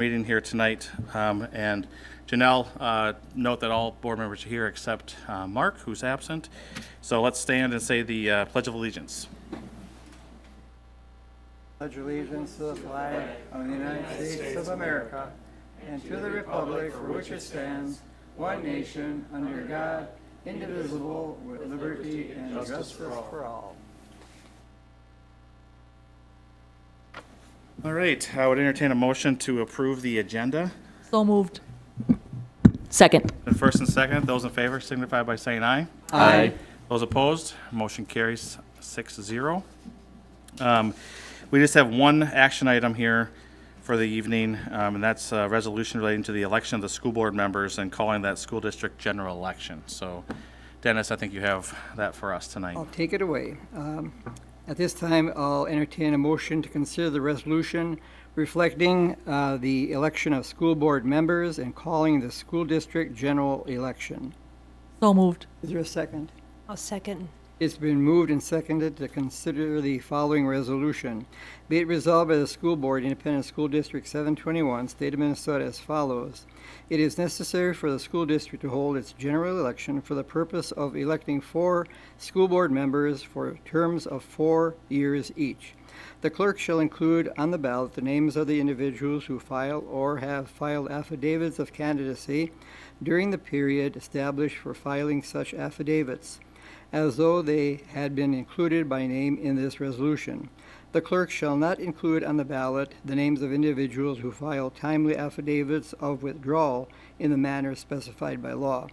meeting here tonight. And Janelle, note that all board members are here except Mark, who's absent. So let's stand and say the Pledge of Allegiance. Pledge allegiance to the flag of the United States of America and to the republic for which it stands, one nation, under God, indivisible, with liberty and justice for all. All right, I would entertain a motion to approve the agenda. So moved. Second. And first and second, those in favor signify by saying aye. Aye. Those opposed, motion carries 6-0. We just have one action item here for the evening, and that's a resolution relating to the election of the school board members and calling that school district general election. So, Dennis, I think you have that for us tonight. I'll take it away. At this time, I'll entertain a motion to consider the resolution reflecting the election of school board members and calling the school district general election. So moved. Is there a second? I'll second. It's been moved and seconded to consider the following resolution. Be it resolved by the School Board, Independent School District 721, State of Minnesota as follows. It is necessary for the school district to hold its general election for the purpose of electing 4 school board members for terms of 4 years each. The clerk shall include on the ballot the names of the individuals who file or have filed affidavits of candidacy during the period established for filing such affidavits, as though they had been included by name in this resolution. The clerk shall not include on the ballot the names of individuals who file timely affidavits of withdrawal in the manner specified by law.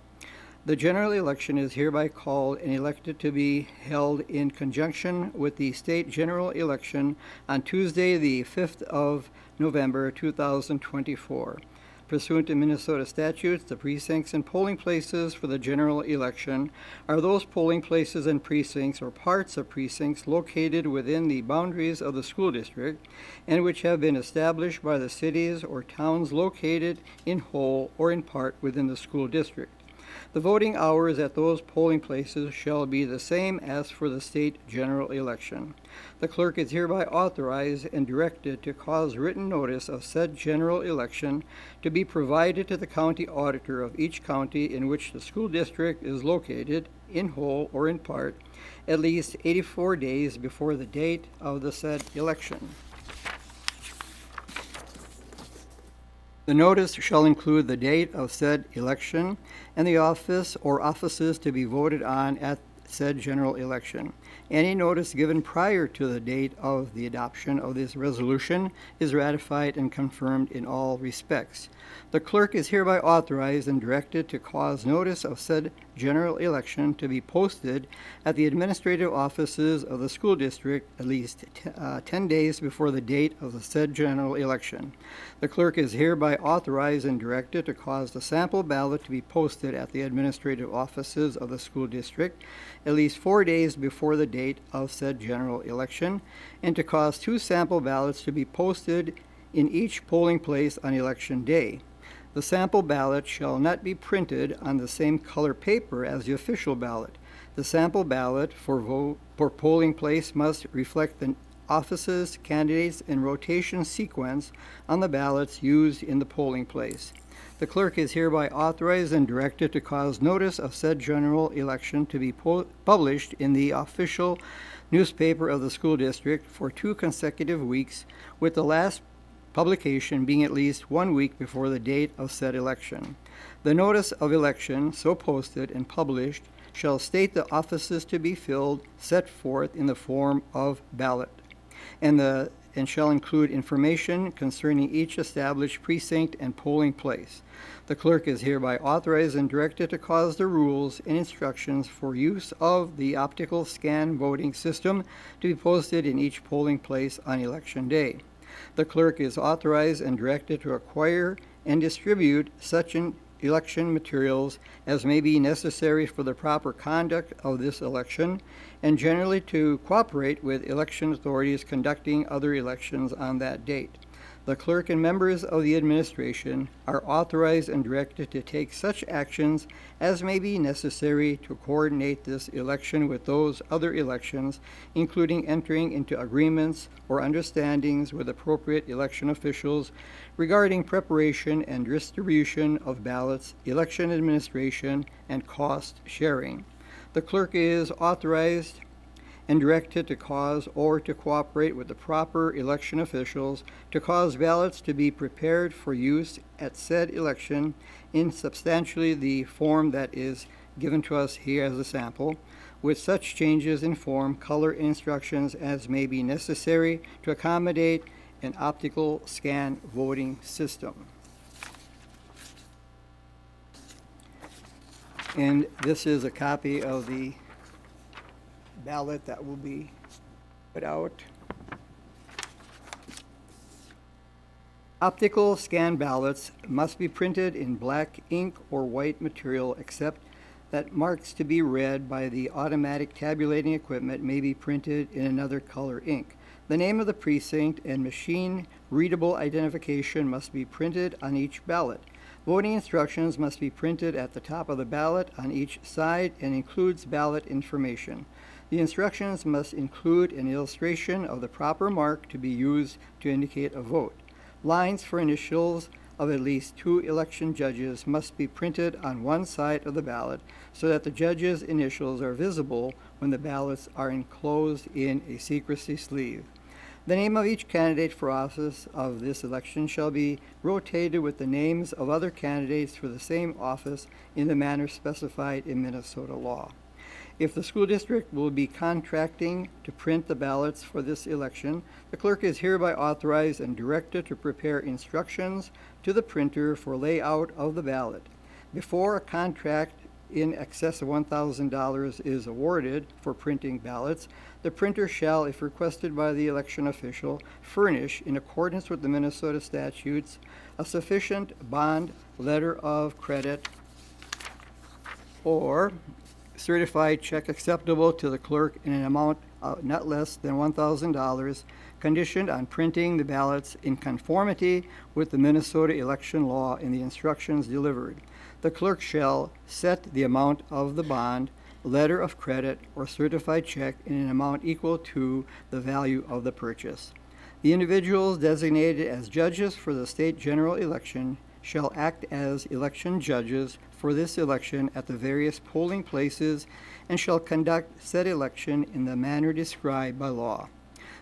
The general election is hereby called and elected to be held in conjunction with the state general election on Tuesday, the 5th of November, 2024. Pursuant to Minnesota statutes, the precincts and polling places for the general election are those polling places and precincts or parts of precincts located within the boundaries of the school district and which have been established by the cities or towns located in whole or in part within the school district. The voting hours at those polling places shall be the same as for the state general election. The clerk is hereby authorized and directed to cause written notice of said general election to be provided to the county auditor of each county in which the school district is located, in whole or in part, at least 84 days before the date of the said election. The notice shall include the date of said election and the office or offices to be voted on at said general election. Any notice given prior to the date of the adoption of this resolution is ratified and confirmed in all respects. The clerk is hereby authorized and directed to cause notice of said general election to be posted at the administrative offices of the school district at least 10 days before the date of the said general election. The clerk is hereby authorized and directed to cause the sample ballot to be posted at the administrative offices of the school district at least 4 days before the date of said general election, and to cause 2 sample ballots to be posted in each polling place on election day. The sample ballot shall not be printed on the same color paper as the official ballot. The sample ballot for polling place must reflect the offices, candidates, and rotation sequence on the ballots used in the polling place. The clerk is hereby authorized and directed to cause notice of said general election to be published in the official newspaper of the school district for 2 consecutive weeks, with the last publication being at least 1 week before the date of said election. The notice of election, so posted and published, shall state the offices to be filled set forth in the form of ballot, and shall include information concerning each established precinct and polling place. The clerk is hereby authorized and directed to cause the rules and instructions for use of the optical scan voting system to be posted in each polling place on election day. The clerk is authorized and directed to acquire and distribute such election materials as may be necessary for the proper conduct of this election, and generally to cooperate with election authorities conducting other elections on that date. The clerk and members of the administration are authorized and directed to take such actions as may be necessary to coordinate this election with those other elections, including entering into agreements or understandings with appropriate election officials regarding preparation and distribution of ballots, election administration, and cost sharing. The clerk is authorized and directed to cause or to cooperate with the proper election officials to cause ballots to be prepared for use at said election in substantially the form that is given to us here as a sample, with such changes in form, color, and instructions as may be necessary to accommodate an optical scan voting system. And this is a copy of the ballot that will be put out. Optical scan ballots must be printed in black ink or white material, except that marks to be read by the automatic tabulating equipment may be printed in another color ink. The name of the precinct and machine-readable identification must be printed on each ballot. Voting instructions must be printed at the top of the ballot on each side and includes ballot information. The instructions must include an illustration of the proper mark to be used to indicate a vote. Lines for initials of at least 2 election judges must be printed on one side of the ballot so that the judges' initials are visible when the ballots are enclosed in a secrecy sleeve. The name of each candidate for office of this election shall be rotated with the names of other candidates for the same office in the manner specified in Minnesota law. If the school district will be contracting to print the ballots for this election, the clerk is hereby authorized and directed to prepare instructions to the printer for layout of the ballot. Before a contract in excess of $1,000 is awarded for printing ballots, the printer shall, if requested by the election official, furnish, in accordance with the Minnesota statutes, a sufficient bond, letter of credit, or certified check acceptable to the clerk in an amount not less than $1,000, conditioned on printing the ballots in conformity with the Minnesota election law and the instructions delivered. The clerk shall set the amount of the bond, letter of credit, or certified check in an amount equal to the value of the purchase. The individuals designated as judges for the state general election shall act as election judges for this election at the various polling places and shall conduct said election in the manner described by law.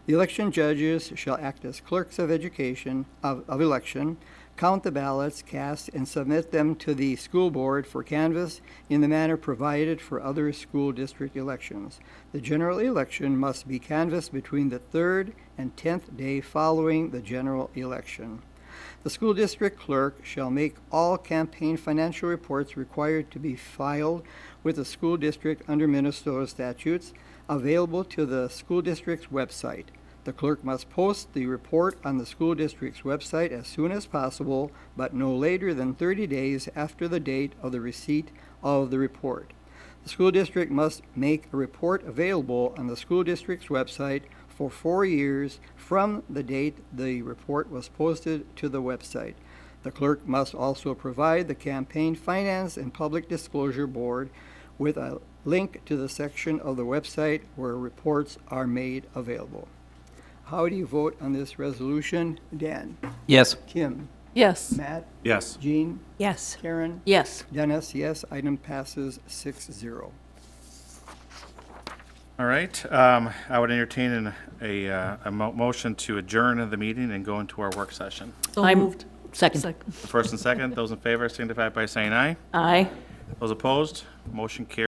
The election judges shall act as clerks of election, count the ballots cast, and submit them to the school board for canvass in the manner provided for other school district elections. The general election must be canvassed between the 3rd and 10th day following the general election. The school district clerk shall make all campaign financial reports required to be filed with the school district under Minnesota statutes available to the school district's website. The clerk must post the report on the school district's website as soon as possible, but no later than 30 days after the date of the receipt of the report. The school district must make a report available on the school district's website for 4 years from the date the report was posted to the website. The clerk must also provide the Campaign Finance and Public Disclosure Board with a link to the section of the website where reports are made available. How do you vote on this resolution? Dan? Yes. Kim? Yes. Matt? Yes. Jean? Yes. Karen? Yes. Dennis, yes. Item passes 6-0. All right, I would entertain a motion to adjourn the meeting and go into our work session. So moved. Second. First and second, those in favor signify by saying aye. Aye. Those opposed, motion carries.